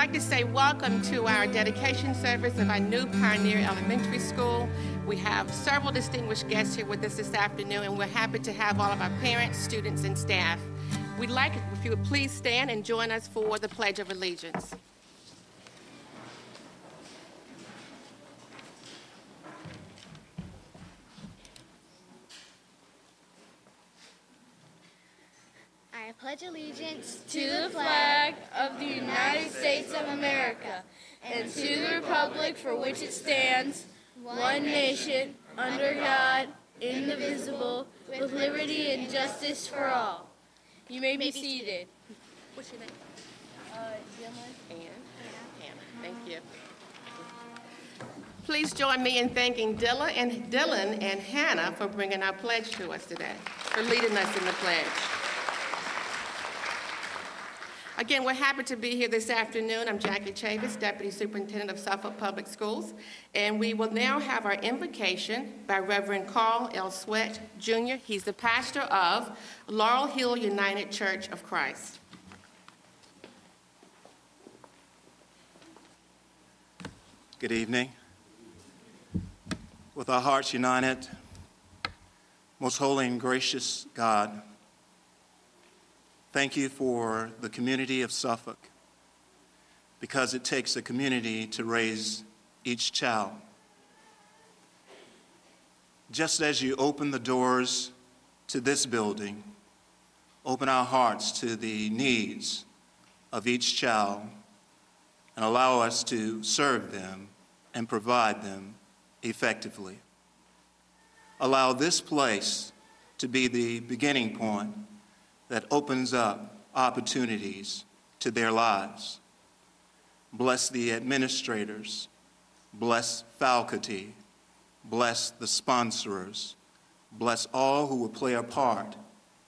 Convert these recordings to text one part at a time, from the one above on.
like to say welcome to our dedication service of our new Pioneer Elementary School. We have several distinguished guests here with us this afternoon, and we're happy to have all of our parents, students, and staff. We'd like it if you would please stand and join us for the Pledge of Allegiance. I pledge allegiance to the flag of the United States of America and to the republic for which it stands, one nation, under God, indivisible, with liberty and justice for all. You may be seated. What's your name? Hannah. Thank you. Please join me in thanking Dylan and Hannah for bringing our pledge to us today, for leading us in the pledge. Again, we're happy to be here this afternoon. I'm Jackie Chavis, Deputy Superintendent of Suffolk Public Schools, and we will now have our invocation by Reverend Carl L. Sweat, Jr. He's the pastor of Laurel Hill United Church of Christ. Good evening. With our hearts united, most holy and gracious God, thank you for the community of Suffolk, because it takes a community to raise each child. Just as you open the doors to this building, open our hearts to the needs of each child and allow us to serve them and provide them effectively. Allow this place to be the beginning point that opens up opportunities to their lives. Bless the administrators, bless faculty, bless the sponsors, bless all who will play a part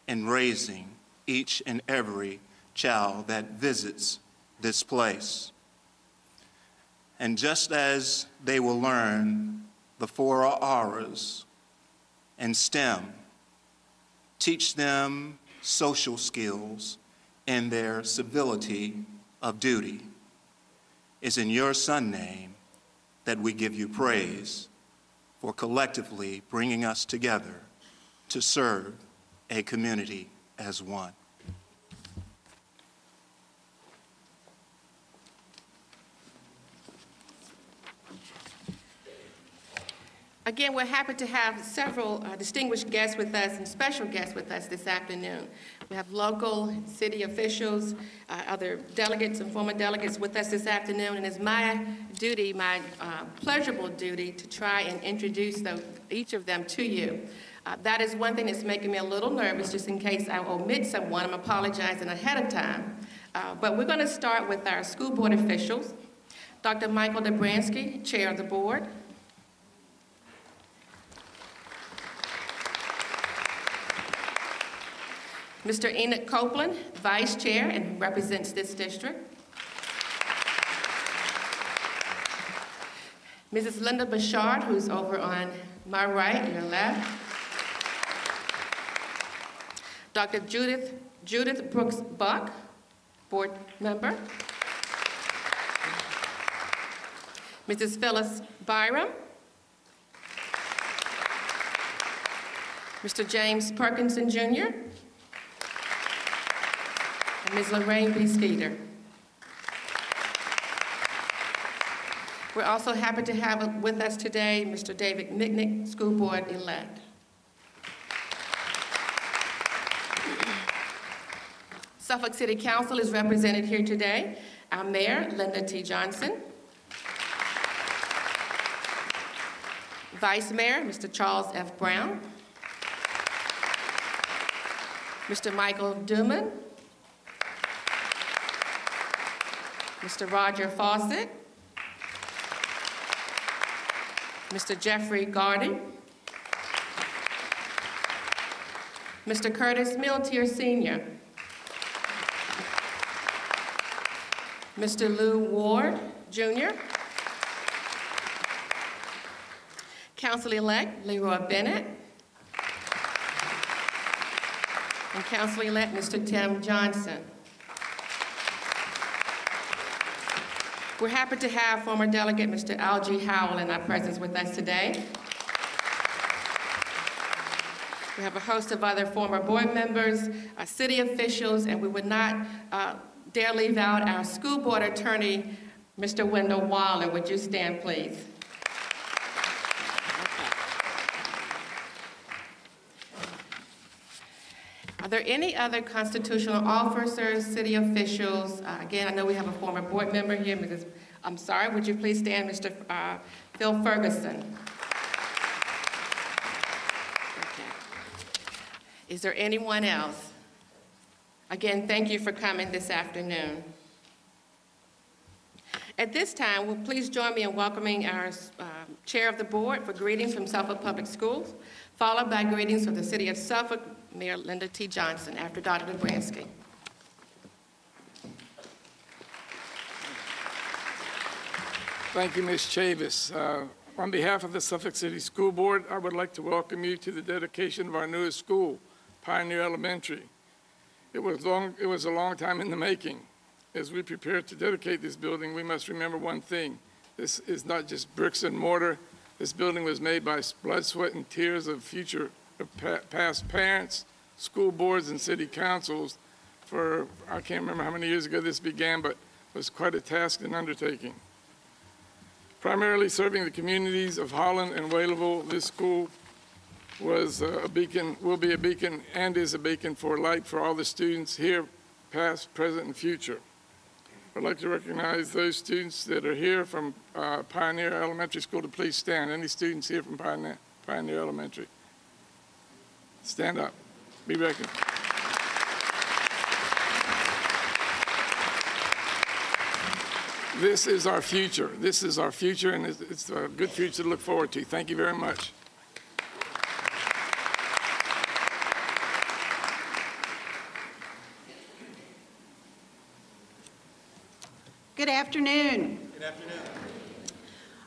in raising each and every child that visits this place. And just as they will learn the 4 R's and STEM, teach them social skills and their civility of duty. It's in your Son's name that we give you praise for collectively bringing us together to serve a community as one. Again, we're happy to have several distinguished guests with us and special guests with us this afternoon. We have local city officials, other delegates and former delegates with us this afternoon, and it's my duty, my pleasurable duty, to try and introduce each of them to you. That is one thing that's making me a little nervous, just in case I omit someone. I'm apologizing ahead of time. But we're going to start with our school board officials. Dr. Michael Dobransky, chair of the board. Mr. Enoch Copeland, Vice Chair, and represents this district. Mrs. Linda Bouchard, who's over on my right, your left. Dr. Judith Brooks Buck, board member. Mrs. Phyllis Byram. Mr. James Perkinson, Jr., Ms. Lorraine B. Skeeter. We're also happy to have with us today Mr. David Mitnick, school board elect. Suffolk City Council is represented here today. Our mayor, Linda T. Johnson. Vice Mayor, Mr. Charles F. Brown. Mr. Michael Duman. Mr. Roger Fawcett, Mr. Jeffrey Gardy, Mr. Curtis Miltier Sr., Mr. Lou Ward Jr., Council-elect Leroy Bennett, and Council-elect Mr. Tim Johnson. We're happy to have former delegate Mr. Algie Howell in our presence with us today. We have a host of other former board members, city officials, and we would not dare leave out our school board attorney, Mr. Wendell Waller. Would you stand, please? Are there any other constitutional officers, city officials? Again, I know we have a former board member here, I'm sorry, would you please stand, Mr. Phil Ferguson? Okay. Is there anyone else? Again, thank you for coming this afternoon. At this time, will please join me in welcoming our chair of the board for greetings from Suffolk Public Schools, followed by greetings from the City of Suffolk, Mayor Linda T. Johnson, after Dr. Dobransky. Thank you, Ms. Chavis. On behalf of the Suffolk City School Board, I would like to welcome you to the dedication of our newest school, Pioneer Elementary. It was a long time in the making. As we prepare to dedicate this building, we must remember one thing. This is not just bricks and mortar. This building was made by blood, sweat, and tears of past parents, school boards, and city councils for, I can't remember how many years ago this began, but it was quite a task and undertaking. Primarily serving the communities of Holland and Whaleville, this school was a beacon, will be a beacon, and is a beacon for light for all the students here, past, present, and future. I'd like to recognize those students that are here from Pioneer Elementary School to please stand. Any students here from Pioneer Elementary? Stand up. Be recognized. This is our future. This is our future, and it's a good future to look forward to. Thank you very much. Good afternoon. Good afternoon.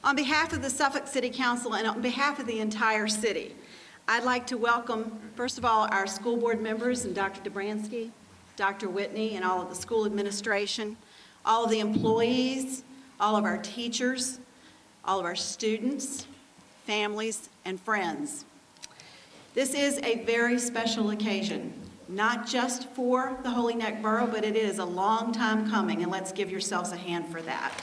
On behalf of the Suffolk City Council and on behalf of the entire city, I'd like to welcome, first of all, our school board members and Dr. Dobransky, Dr. Whitney, and all of the school administration, all of the employees, all of our teachers, all of our students, families, and friends. This is a very special occasion, not just for the Holy Neck Borough, but it is a long time coming, and let's give yourselves a hand for that.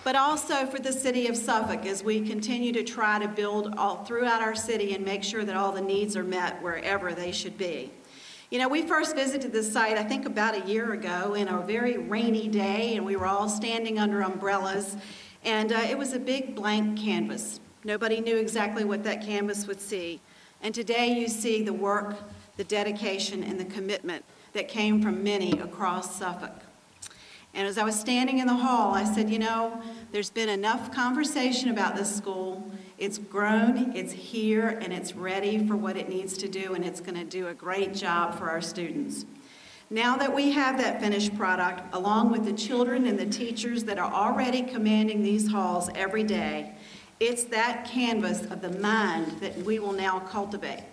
But also for the city of Suffolk as we continue to try to build all throughout our city and make sure that all the needs are met wherever they should be. You know, we first visited this site, I think about a year ago, in a very rainy day, and we were all standing under umbrellas, and it was a big blank canvas. Nobody knew exactly what that canvas would see. And today you see the work, the dedication, and the commitment that came from many across Suffolk. And as I was standing in the hall, I said, you know, there's been enough conversation about this school. It's grown, it's here, and it's ready for what it needs to do, and it's going to do a great job for our students. Now that we have that finished product, along with the children and the teachers that are already commanding these halls every day, it's that canvas of the mind that we will now cultivate.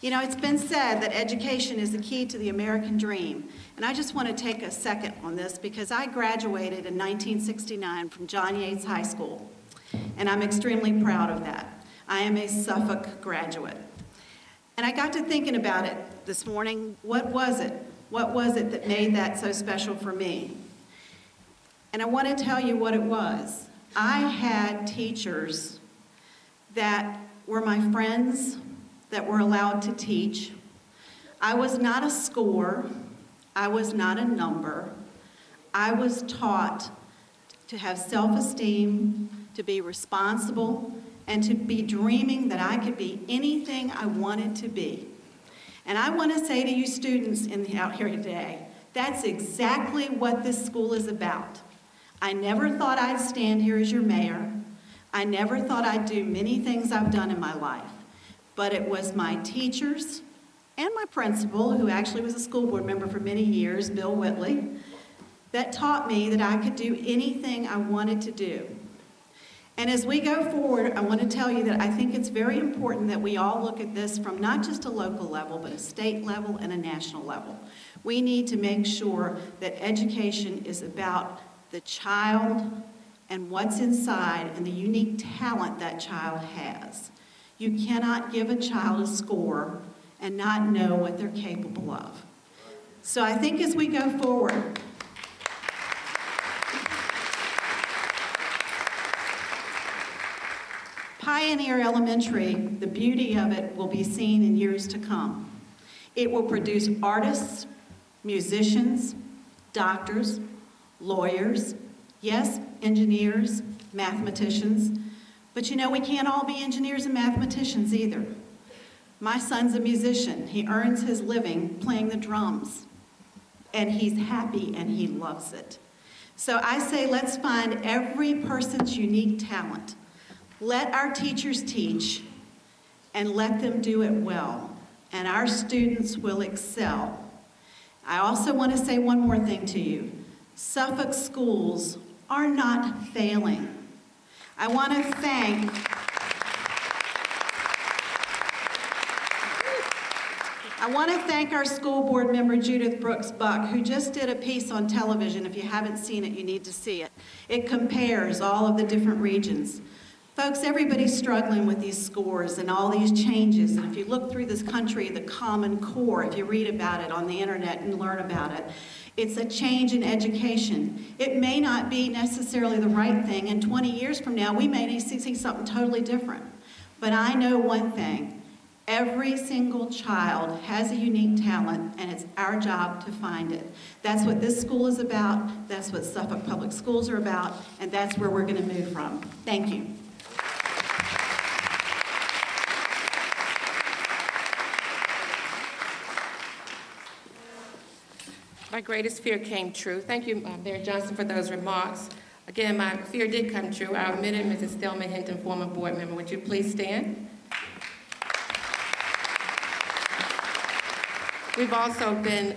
You know, it's been said that education is the key to the American dream, and I just want to take a second on this because I graduated in 1969 from John Yates High School, and I'm extremely proud of that. I am a Suffolk graduate. And I got to thinking about it this morning. What was it? What was it that made that so special for me? And I want to tell you what it was. I had teachers that were my friends, that were allowed to teach. I was not a score. I was not a number. I was taught to have self-esteem, to be responsible, and to be dreaming that I could be anything I wanted to be. And I want to say to you students out here today, that's exactly what this school is about. I never thought I'd stand here as your mayor. I never thought I'd do many things I've done in my life. But it was my teachers and my principal, who actually was a school board member for many years, Bill Whitley, that taught me that I could do anything I wanted to do. And as we go forward, I want to tell you that I think it's very important that we all look at this from not just a local level, but a state level and a national level. We need to make sure that education is about the child and what's inside and the unique talent that child has. You cannot give a child a score and not know what they're capable of. So I think as we go forward, Pioneer Elementary, the beauty of it will be seen in years to come. It will produce artists, musicians, doctors, lawyers, yes, engineers, mathematicians, but you know, we can't all be engineers and mathematicians either. My son's a musician. He earns his living playing the drums, and he's happy and he loves it. So I say let's find every person's unique talent. Let our teachers teach and let them do it well, and our students will excel. I also want to say one more thing to you. Suffolk schools are not failing. I want to thank our school board member, Judith Brooks Buck, who just did a piece on television. If you haven't seen it, you need to see it. It compares all of the different regions. Folks, everybody's struggling with these scores and all these changes. And if you look through this country, the Common Core, if you read about it on the internet and learn about it, it's a change in education. It may not be necessarily the right thing, and 20 years from now, we may see something totally different. But I know one thing, every single child has a unique talent, and it's our job to find it. That's what this school is about, that's what Suffolk Public Schools are about, and that's where we're going to move from. Thank you. My greatest fear came true. Thank you, Mayor Johnson, for those remarks. Again, my fear did come true. I admitted Mrs. Thelma Hinton, former board member. Would you please stand? We've also been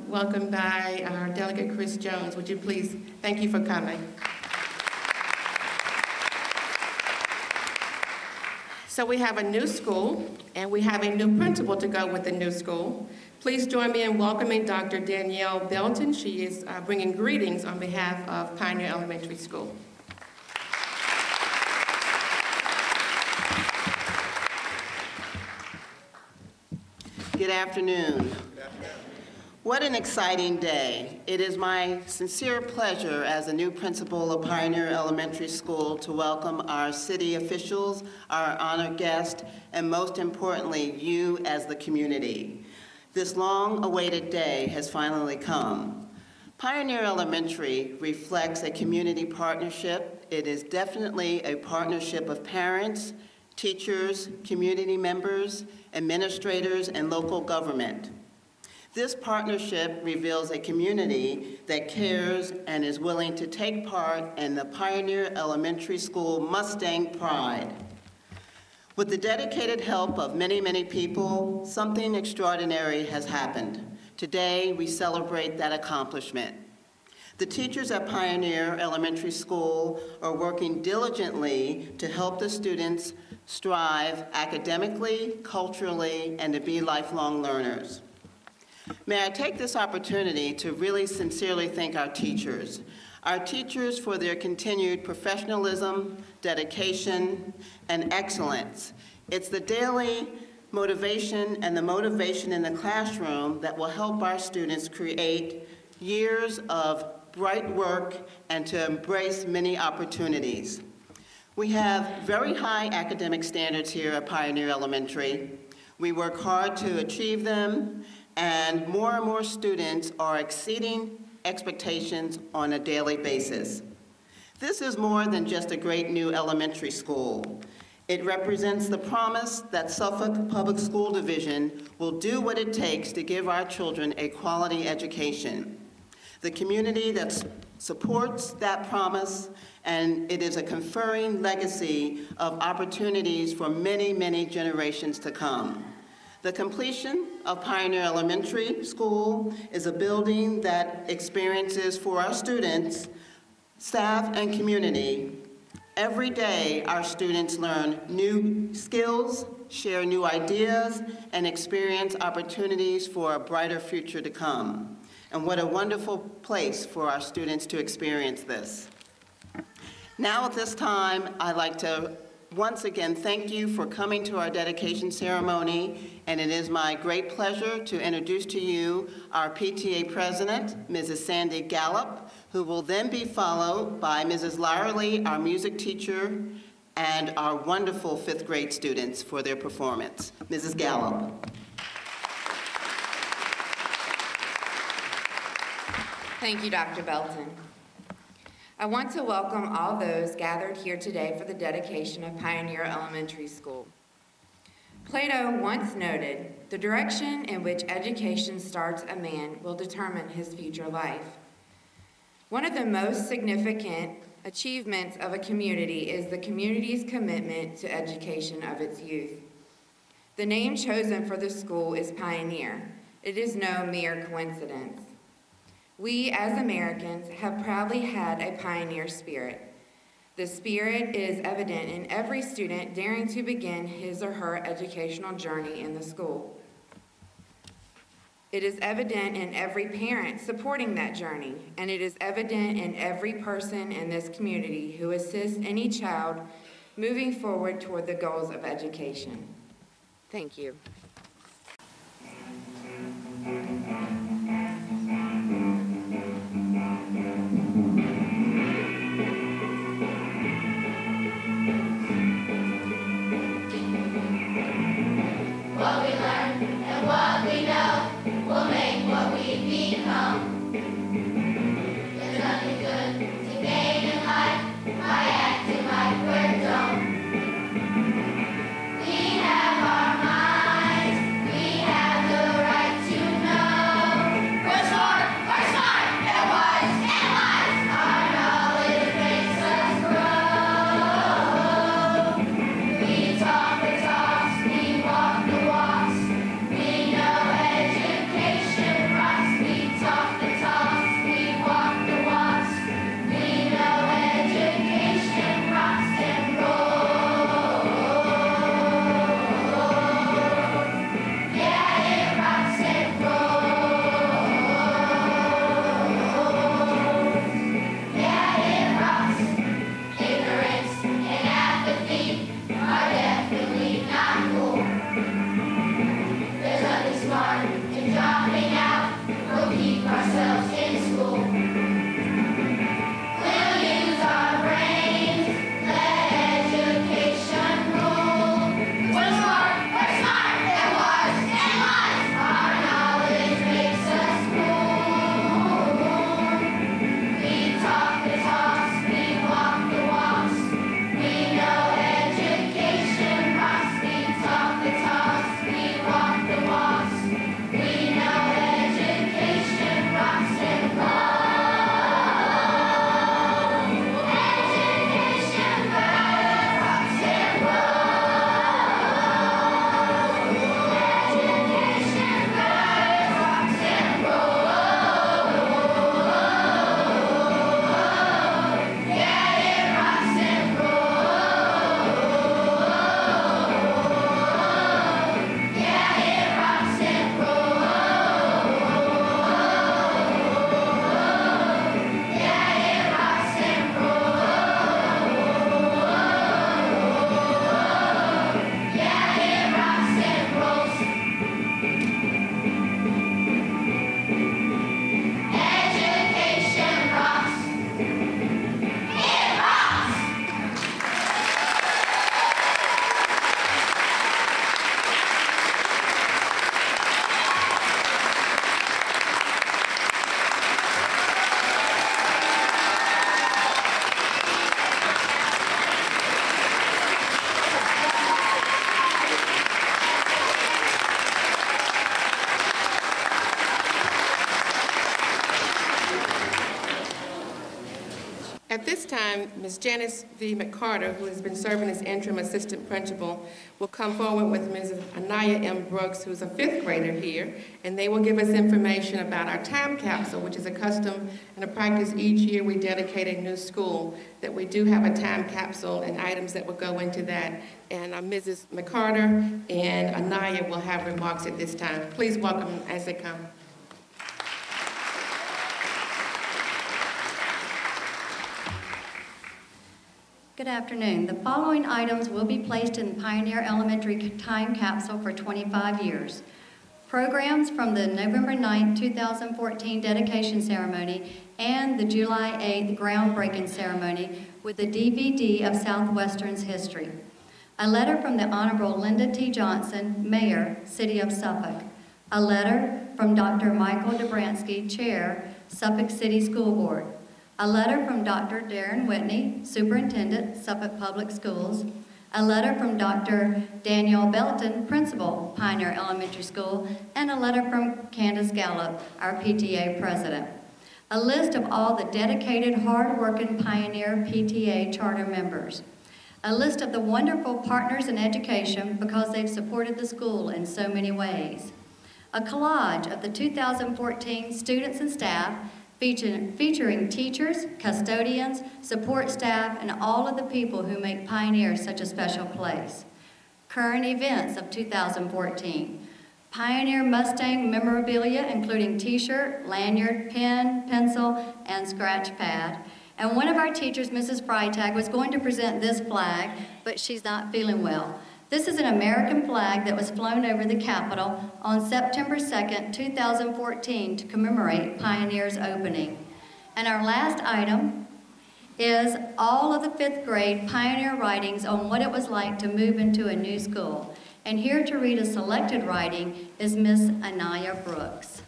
welcomed by our delegate, Chris Jones. Would you please, thank you for coming. So we have a new school, and we have a new principal to go with the new school. Please join me in welcoming Dr. Danielle Belton. She is bringing greetings on behalf of Pioneer Elementary School. Good afternoon. What an exciting day. It is my sincere pleasure as a new principal of Pioneer Elementary School to welcome our city officials, our honored guests, and most importantly, you as the community. This long-awaited day has finally come. Pioneer Elementary reflects a community partnership. It is definitely a partnership of parents, teachers, community members, administrators, and local government. This partnership reveals a community that cares and is willing to take part in the Pioneer Elementary School Mustang Pride. With the dedicated help of many, many people, something extraordinary has happened. Today, we celebrate that accomplishment. The teachers at Pioneer Elementary School are working diligently to help the students strive academically, culturally, and to be lifelong learners. May I take this opportunity to really sincerely thank our teachers for their continued professionalism, dedication, and excellence. It's the daily motivation and the motivation in the classroom that will help our students create years of bright work and to embrace many opportunities. We have very high academic standards here at Pioneer Elementary. We work hard to achieve them, and more students are exceeding expectations on a daily basis. This is more than just a great new elementary school. It represents the promise that Suffolk Public School Division will do what it takes to give our children a quality education. The community that supports that promise, and it is a conferring legacy of opportunities for many, many generations to come. The completion of Pioneer Elementary School is a building that experiences for our students, staff, and community. Every day, our students learn new skills, share new ideas, and experience opportunities for a brighter future to come. And what a wonderful place for our students to experience this. Now at this time, I'd like to once again thank you for coming to our dedication ceremony, and it is my great pleasure to introduce to you our PTA President, Mrs. Sandy Gallup, who will then be followed by Mrs. Lyerly, our music teacher, and our wonderful fifth grade students for their performance. Mrs. Gallup. Thank you, Dr. Belton. I want to welcome all those gathered here today for the dedication of Pioneer Elementary School. Plato once noted, "The direction in which education starts a man will determine his future life." One of the most significant achievements of a community is the community's commitment to education of its youth. The name chosen for the school is Pioneer. It is no mere coincidence. We, as Americans, have proudly had a pioneer spirit. The spirit is evident in every student daring to begin his or her educational journey in the school. It is evident in every parent supporting that journey, and it is evident in every person in this community who assists any child moving forward toward the goals of education. Thank you. What we learn and what we know will make what we become. There's nothing good to gain in life by acting like we're dumb. We have our minds this time, Ms. Janice V. McCarter, who has been serving as interim assistant principal, will come forward with Ms. Anaya M. Brooks, who's a 5th grader here, and they will give us information about our time capsule, which is a custom and a practice each year we dedicate a new school, that we do have a time capsule and items that will go into that. And Mrs. McCarter and Anaya will have remarks at this time. Please welcome them as they come. Good afternoon. The following items will be placed in Pioneer Elementary time capsule for 25 years. Programs from the November 9, 2014 dedication ceremony and the July 8th groundbreaking ceremony with the DVD of Southwestern's history. A letter from the Honorable Linda T. Johnson, Mayor, City of Suffolk. A letter from Dr. Michael Dobransky, Chair, Suffolk City School Board. A letter from Dr. Darren Whitney, Superintendent, Suffolk Public Schools. A letter from Dr. Danielle Belton, Principal, Pioneer Elementary School. And a letter from Candace Gallup, our PTA President. A list of all the dedicated, hard-working Pioneer PTA charter members. A list of the wonderful partners in education because they've supported the school in so many ways. A collage of the 2014 students and staff featuring teachers, custodians, support staff, and all of the people who make Pioneer such a special place. Current events of 2014. Pioneer Mustang memorabilia, including t-shirt, lanyard, pen, pencil, and scratch pad. And one of our teachers, Mrs. Freitag, was going to present this flag, but she's not feeling well. This is an American flag that was flown over the Capitol on September 2nd, 2014 to commemorate Pioneer's opening. And our last item is all of the 5th grade Pioneer writings on what it was like to move into a new school. And here to read a selected writing is Miss Anaya Brooks.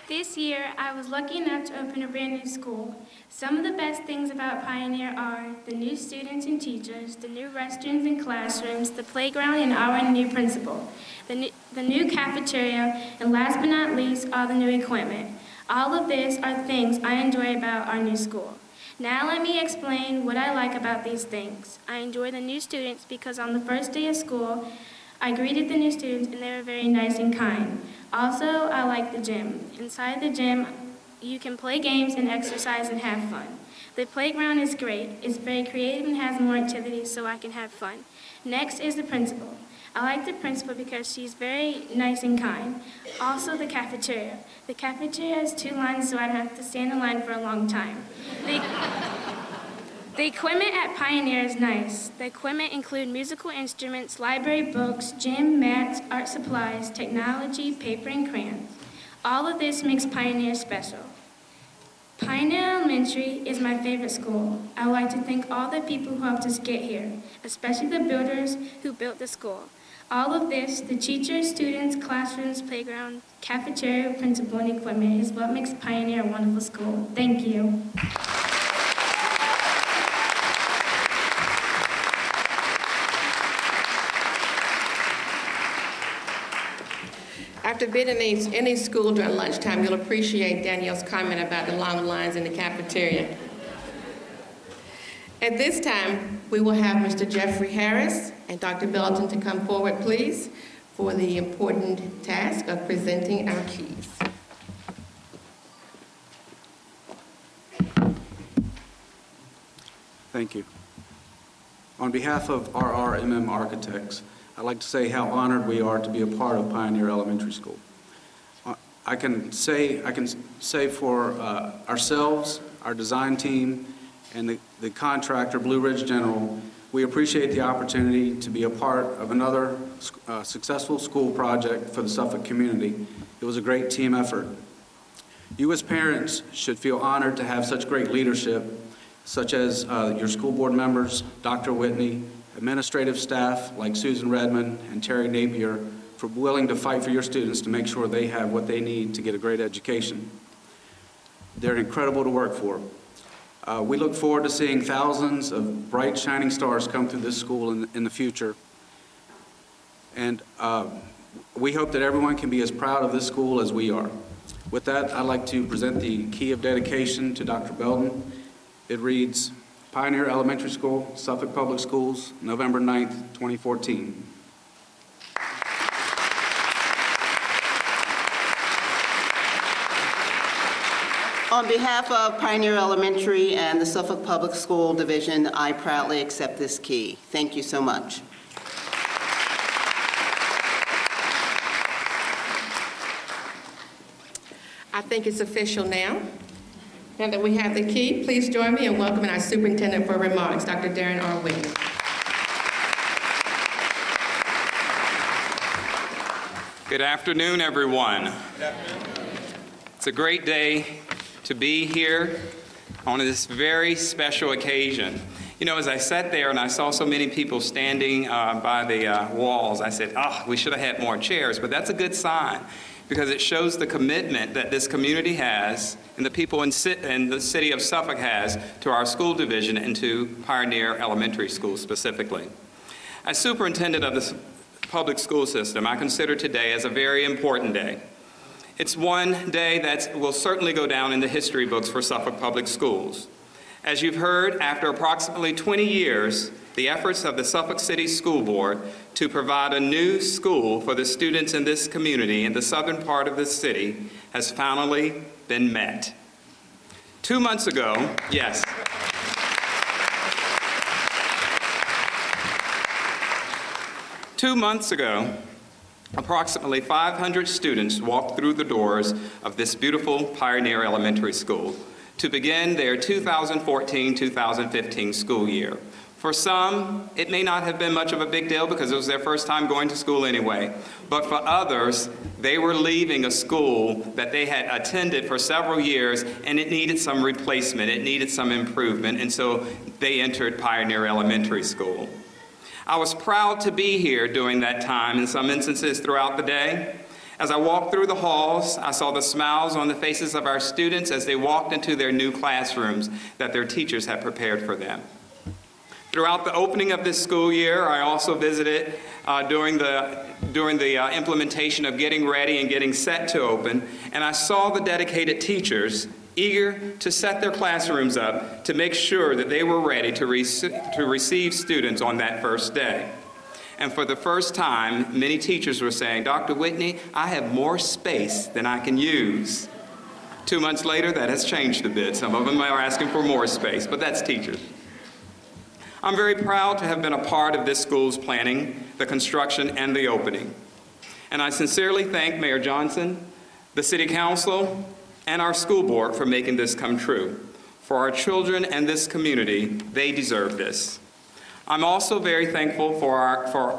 This year, I was lucky enough to open a brand new school. Some of the best things about Pioneer are the new students and teachers, the new restrooms and classrooms, the playground, and our new principal, the new cafeteria, and last but not least, all the new equipment. All of this are things I enjoy about our new school. Now let me explain what I like about these things. I enjoy the new students because on the first day of school, I greeted the new students and they were very nice and kind. Also, I like the gym. Inside the gym, you can play games and exercise and have fun. The playground is great. It's very creative and has more activities so I can have fun. Next is the principal. I like the principal because she's very nice and kind. Also the cafeteria. The cafeteria has 2 lines so I don't have to stand in line for a long time. The equipment at Pioneer is nice. The equipment include musical instruments, library books, gym, mats, art supplies, technology, paper, and crayons. All of this makes Pioneer special. Pioneer Elementary is my favorite school. I would like to thank all the people who helped us get here, especially the builders who built the school. All of this, the teachers, students, classrooms, playground, cafeteria, principal, and equipment is what makes Pioneer a wonderful school. Thank you. After being in any school during lunchtime, you'll appreciate Danielle's comment about the long lines in the cafeteria. At this time, we will have Mr. Jeffrey Harris and Dr. Belton to come forward, please, for the important task of presenting our keys. Thank you. On behalf of RRMM Architects, I'd like to say how honored we are to be a part of Pioneer Elementary School. I can say for ourselves, our design team, and the contractor, Blue Ridge General, we appreciate the opportunity to be a part of another successful school project for the Suffolk community. It was a great team effort. You as parents should feel honored to have such great leadership, such as your school board members, Dr. Whitney, administrative staff like Susan Redmond and Terry Napier, for willing to fight for your students to make sure they have what they need to get a great education. They're incredible to work for. We look forward to seeing thousands of bright, shining stars come through this school in the future. And we hope that everyone can be as proud of this school as we are. With that, I'd like to present the key of dedication to Dr. Belton. It reads, Pioneer Elementary School, Suffolk Public Schools, November 9th, 2014. On behalf of Pioneer Elementary and the Suffolk Public School Division, I proudly accept this key. Thank you so much. I think it's official now. Now that we have the key, please join me in welcoming our superintendent for remarks, Dr. Darren R. Whitney. Good afternoon, everyone. It's a great day to be here on this very special occasion. You know, as I sat there and I saw so many people standing by the walls, I said, oh, we should have had more chairs, but that's a good sign, because it shows the commitment that this community has and the people in the city of Suffolk has to our school division and to Pioneer Elementary School specifically. As superintendent of the public school system, I consider today as a very important day. It's one day that will certainly go down in the history books for Suffolk Public Schools. As you've heard, after approximately 20 years, the efforts of the Suffolk City School Board to provide a new school for the students in this community in the southern part of the city has finally been met. 2 months ago, yes. 2 months ago, approximately 500 students walked through the doors of this beautiful Pioneer Elementary School to begin their 2014-2015 school year. For some, it may not have been much of a big deal because it was their first time going to school anyway. But for others, they were leaving a school that they had attended for several years, and it needed some replacement, it needed some improvement, and so they entered Pioneer Elementary School. I was proud to be here during that time in some instances throughout the day. As I walked through the halls, I saw the smiles on the faces of our students as they walked into their new classrooms that their teachers had prepared for them. Throughout the opening of this school year, I also visited during the implementation of getting ready and getting set to open, and I saw the dedicated teachers eager to set their classrooms up to make sure that they were ready to receive students on that first day. And for the first time, many teachers were saying, Dr. Whitney, I have more space than I can use. 2 months later, that has changed a bit. Some of them are asking for more space, but that's teachers. I'm very proud to have been a part of this school's planning, the construction, and the opening. And I sincerely thank Mayor Johnson, the City Council, and our school board for making this come true. For our children and this community, they deserve this. I'm also very thankful for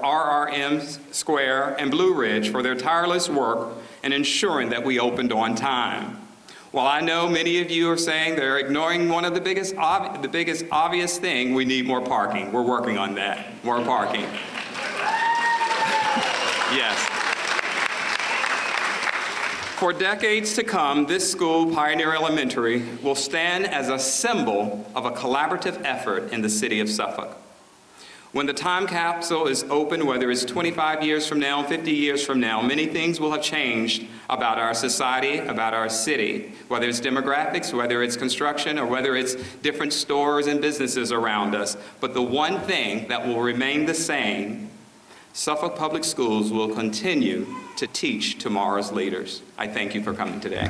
RRM Square and Blue Ridge for their tireless work in ensuring that we opened on time. While I know many of you are saying they're ignoring one of the biggest obvious thing, we need more parking. We're working on that, more parking. Yes. For decades to come, this school, Pioneer Elementary, will stand as a symbol of a collaborative effort in the city of Suffolk. When the time capsule is open, whether it's 25 years from now, 50 years from now, many things will have changed about our society, about our city, whether it's demographics, whether it's construction, or whether it's different stores and businesses around us. But the one thing that will remain the same, Suffolk Public Schools will continue to teach tomorrow's leaders. I thank you for coming today.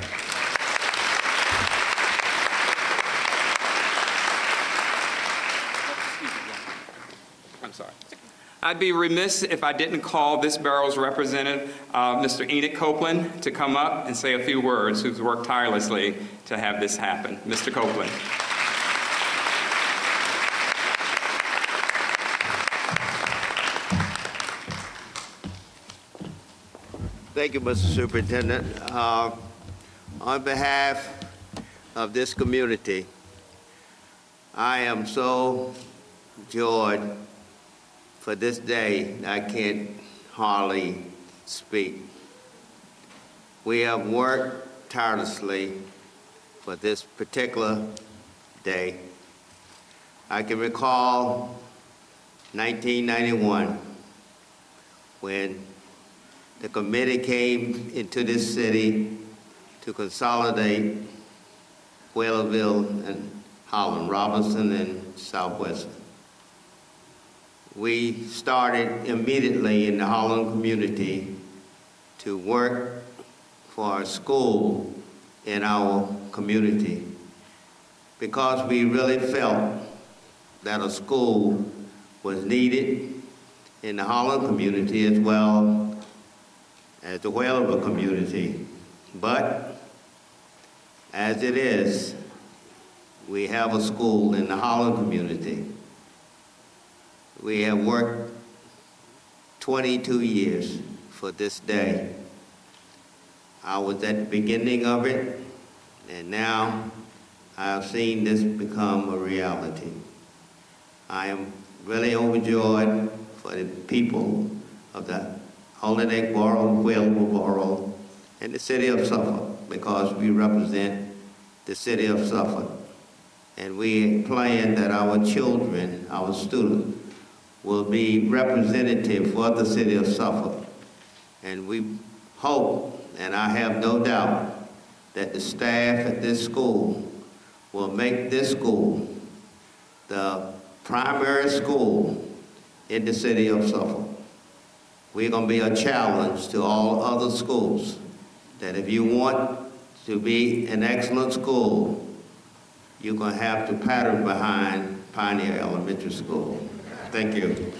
I'm sorry. I'd be remiss if I didn't call this borough's representative, Mr. Enoch Copeland, to come up and say a few words, who's worked tirelessly to have this happen. Mr. Copeland. Thank you, Mr. Superintendent. On behalf of this community, I am so joyed for this day, I can't hardly speak. We have worked tirelessly for this particular day. I can recall 1991 when the committee came into this city to consolidate Whaleville and Holland, Robinson and Southwestern. We started immediately in the Holland community to work for a school in our community because we really felt that a school was needed in the Holland community as well as the Whaleville community. But as it is, we have a school in the Holland community. We have worked 22 years for this day. I was at the beginning of it, and now I have seen this become a reality. I am really overjoyed for the people of the Holiday Borough, Whaleville Borough, and the city of Suffolk, because we represent the city of Suffolk. And we plan that our children, our students, will be representative for the city of Suffolk. And we hope, and I have no doubt, that the staff at this school will make this school the primary school in the city of Suffolk. We're going to be a challenge to all other schools, that if you want to be an excellent school, you're going to have to pattern behind Pioneer Elementary School. Thank you.